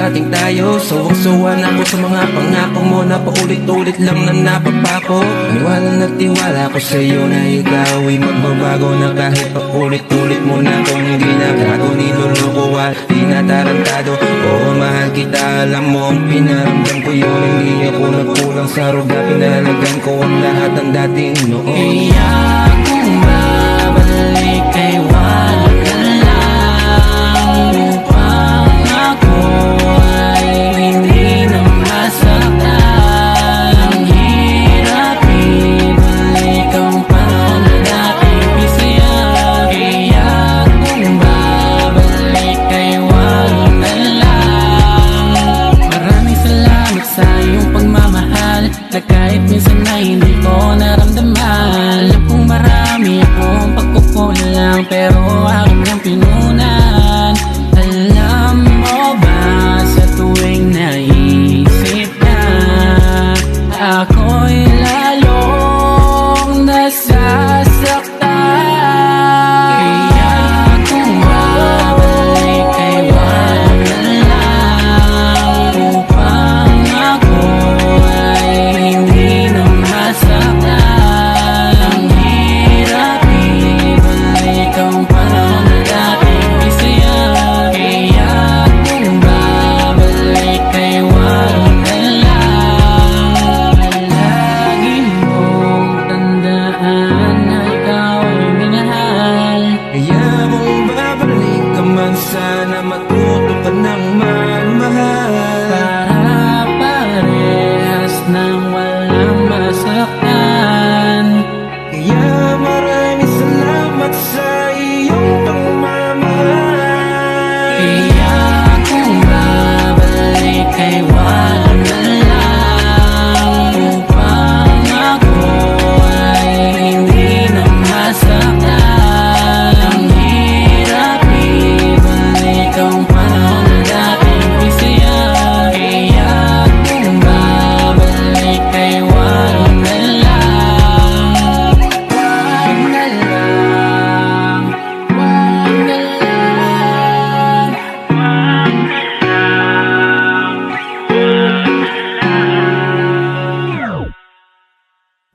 narating tayo. Sawang-sawa na ako sa mga pangako mo na paulit-ulit lang na napapako. Maniwala na tiwala ko sa'yo na ikaw ay magbabago na kahit paulit-ulit mo na kung ginagago. Niloloko at tinatarantado. Oo, mahal kita, alam mo ang pinaramdam ko yun. Hindi ako nagkulang sa ruga, pinalagan ko ang lahat ng dating noon. Kaya kung babalik kay wala ka lang, upang ako ay hindi na masaktan. Ang hirap ibalik ang panahon na dating pisaya. Kaya kung babalik kay wala ka lang, maraming salamat sa iyong pagmamahal na kahit minsan ay hindi ko naramdaman. Alam kong marami akong pagkukulang, pero aking ang pinunan. Alam mo ba sa tuwing naisip na ako'y lalong nasasaktan. Kaya kung babalik kay wala ka lang, upang ako ay hindi na masaktan. Ang hirap ibalik ang panahon na dating pisaya. Kaya kung babalik kay wala ka lang, lagi mong tandaan na ikaw ay minahal. Kaya kung babalik ka man, sana matuto ka ng magmahal. Para parehas nang walang masaktan. Kaya maraming salamat sa iyong pagmamahal. Kaya kung babalik kay wala